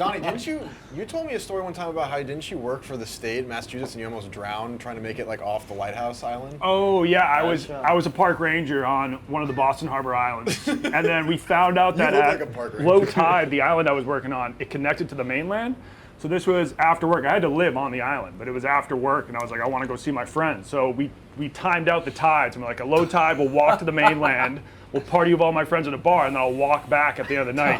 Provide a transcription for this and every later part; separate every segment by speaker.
Speaker 1: Donnie, didn't you told me a story one time about how didn't you work for the state in Massachusetts and you almost drowned trying to make it like off the lighthouse island?
Speaker 2: Oh yeah, I was a park ranger on one of the Boston Harbor Islands, and then we found out that at low tide, the island I was working on, it connected to the mainland. So this was after work. I had to live on the island, but it was after work, and I was like, I want to go see my friends. So we timed out the tides. I'm like, a low tide, we'll walk to the mainland. We'll party with all my friends at a bar, and then I'll walk back at the end of the night.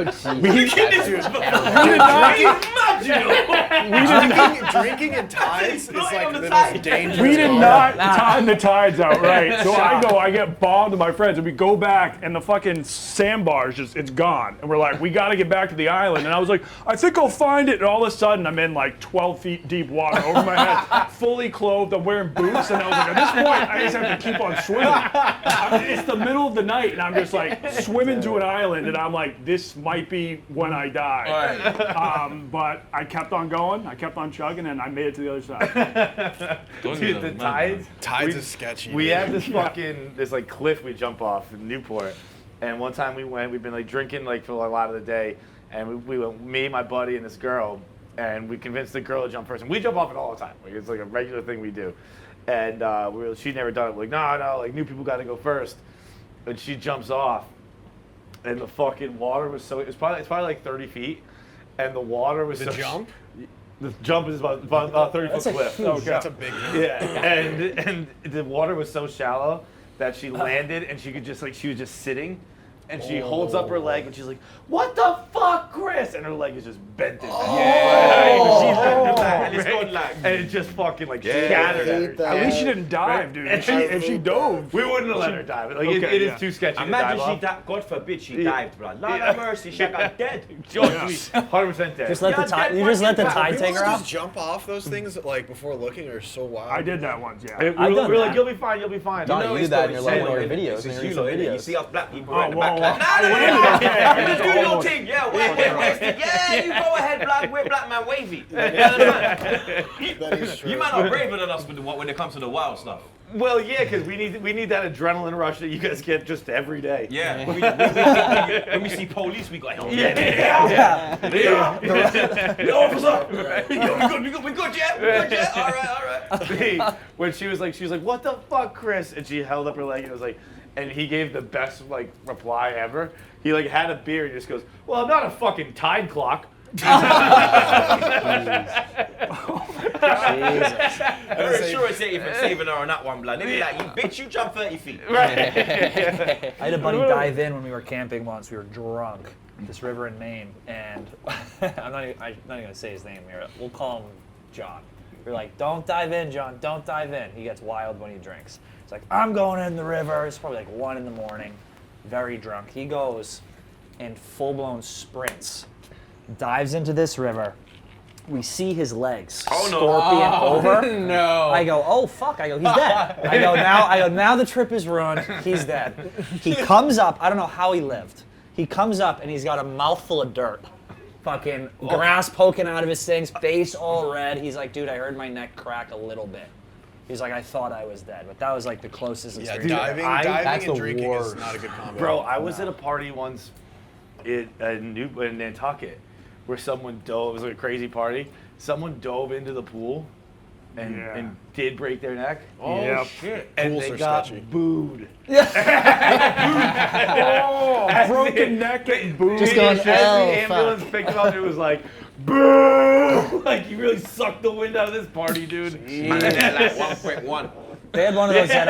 Speaker 1: Drinking in tides is like the most dangerous.
Speaker 2: We did not time the tides out right. So I get bombed with my friends, and we go back, and the fucking sandbar is it's gone. And we're like, we got to get back to the island. And I was like, I think I'll find it. And all of a sudden, I'm in like 12 feet deep water over my head, fully clothed. I'm wearing boots, and I was like, at this point, I just have to keep on swimming. It's the middle of the night, and I'm just like swimming to an island, and I'm like, this might be when I die. Right. But I kept on going, I kept on chugging, and I made it to the other side.
Speaker 3: Dude, the tides
Speaker 1: is sketchy.
Speaker 3: We have this this like cliff we jump off in Newport, and one time we've been like drinking like for a lot of the day, and we went, me, my buddy, and this girl, and we convinced the girl to jump first, and we jump off it all the time. Like, it's like a regular thing we do, and she'd never done it. We're like, no, like new people got to go first. And she jumps off, and the fucking water was it's probably like 30 feet, and the water was
Speaker 1: the jump.
Speaker 3: The jump is about 30-foot cliff.
Speaker 1: That's a big jump.
Speaker 3: Yeah, and the water was so shallow that she landed, and she was just sitting. And she holds up her leg, and she's like, "What the fuck, Chris?" And her leg is just bent in back. And it's going like, and it just fucking like shattered at her.
Speaker 2: At least she didn't dive, dude. If she dove,
Speaker 3: we wouldn't have let her dive. Like it is too sketchy.
Speaker 4: Imagine she died. God forbid she dived, bro. Lord have mercy, she got dead.
Speaker 3: 100% dead.
Speaker 5: Just let the tide. You just let the tide take her out.
Speaker 1: Just jump off those things like before looking are so wild.
Speaker 2: I did that once. Yeah.
Speaker 3: We were like, "You'll be fine. You'll be fine."
Speaker 5: You did that in your videos.
Speaker 4: You see us black people right in the back.
Speaker 2: You
Speaker 4: just do your thing, yeah, you go ahead, black, we're black man wavy.
Speaker 1: That is true.
Speaker 4: You might not braver than us when it comes to the wild stuff.
Speaker 3: Well, yeah, because we need that adrenaline rush that you guys get just every day.
Speaker 4: Yeah. When we see police, we go, oh,
Speaker 3: yeah.
Speaker 4: The officer. We good, yeah? All right.
Speaker 3: When she was like, "What the fuck, Chris?" And she held up her leg and it was like, and he gave the best like reply ever. He like had a beer and just goes, "Well, I'm not a fucking tide clock."
Speaker 4: Jesus. I'm very sure it's saving her on that one, blood. They'd be like, "You bitch, you jump 30 feet."
Speaker 3: Right.
Speaker 5: I had a buddy dive in when we were camping once. We were drunk at this river in Maine, and I'm not even gonna say his name here. We'll call him John. We're like, "Don't dive in, John. Don't dive in." He gets wild when he drinks. It's like, "I'm going in the river." It's probably like 1 a.m. Very drunk. He goes in full-blown sprints, dives into this river. We see his legs scorpion over.
Speaker 6: No.
Speaker 5: I go, "Oh fuck!" I go, "He's dead." I go, "Now the trip is ruined. He's dead." He comes up. I don't know how he lived. He comes up and he's got a mouthful of dirt, fucking grass poking out of his things, face all red. He's like, "Dude, I heard my neck crack a little bit." He's like, "I thought I was dead," but that was like the closest experience.
Speaker 1: Diving and drinking is not a good combo.
Speaker 3: Bro, I was at a party once in Nantucket where someone dove. It was like a crazy party. Someone dove into the pool and did break their neck.
Speaker 1: Oh shit!
Speaker 3: And
Speaker 1: Pools
Speaker 3: they
Speaker 1: are
Speaker 3: got
Speaker 1: sketchy.
Speaker 3: booed.
Speaker 2: Broken neck and booed.
Speaker 5: Just
Speaker 3: The
Speaker 5: going, "Oh,
Speaker 3: ambulance picked him up and it was like, boo! Like, you really sucked the wind out of this party, dude.
Speaker 4: Like 1.1.
Speaker 5: They had one of those at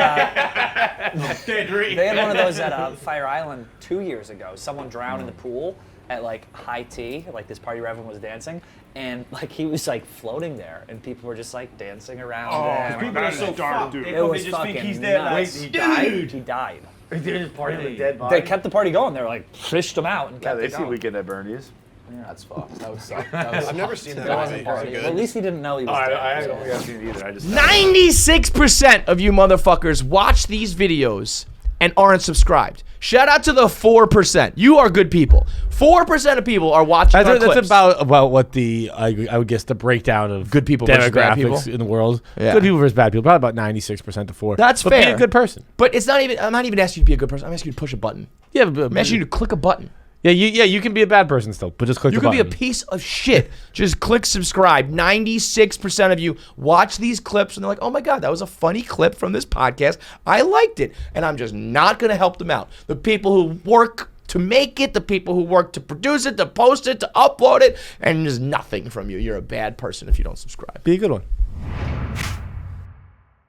Speaker 5: they had one of those at Fire Island 2 years ago. Someone drowned in the pool at like high tea, like this party where everyone was dancing, and like he was like floating there, and people were just like dancing around him.
Speaker 4: People are so fucked. They
Speaker 5: It
Speaker 4: probably
Speaker 5: was
Speaker 4: just think
Speaker 5: fucking
Speaker 4: he's dead. Like,
Speaker 5: nuts.
Speaker 3: He died?
Speaker 5: He died.
Speaker 3: They just partying with a dead body.
Speaker 5: They kept the party going. They were like fished him out and
Speaker 3: Yeah,
Speaker 5: kept
Speaker 3: they
Speaker 5: it
Speaker 3: see
Speaker 5: going.
Speaker 3: Weekend at Bernie's.
Speaker 6: That's fucked. That would suck.
Speaker 1: I've never seen that movie. Is it
Speaker 5: Well,
Speaker 1: good?
Speaker 5: at least he didn't know he was dead.
Speaker 3: I don't think I've seen it either. I just
Speaker 6: 96% of you motherfuckers watch these videos and aren't subscribed. Shout out to the 4%. You are good people. 4% of people are watching our
Speaker 7: That's
Speaker 6: clips.
Speaker 7: about what the I would guess the breakdown of
Speaker 6: Good people versus bad
Speaker 7: demographics
Speaker 6: people?
Speaker 7: in the world.
Speaker 6: Yeah.
Speaker 7: Good people versus bad people. Probably about 96% to 4.
Speaker 6: That's
Speaker 7: but
Speaker 6: fair.
Speaker 7: Be a good person.
Speaker 6: But it's not even. I'm not even asking you to be a good person. I'm asking you to push a button.
Speaker 7: Yeah, but
Speaker 6: I'm asking you to click a button.
Speaker 7: Yeah, you can be a bad person still, but just click
Speaker 6: You
Speaker 7: the
Speaker 6: can be a
Speaker 7: button.
Speaker 6: piece of shit. Just click subscribe. 96% of you watch these clips and they're like, oh my God, that was a funny clip from this podcast. I liked it. And I'm just not going to help them out. The people who work to make it, the people who work to produce it, to post it, to upload it, and there's nothing from you. You're a bad person if you don't subscribe.
Speaker 7: Be a good one.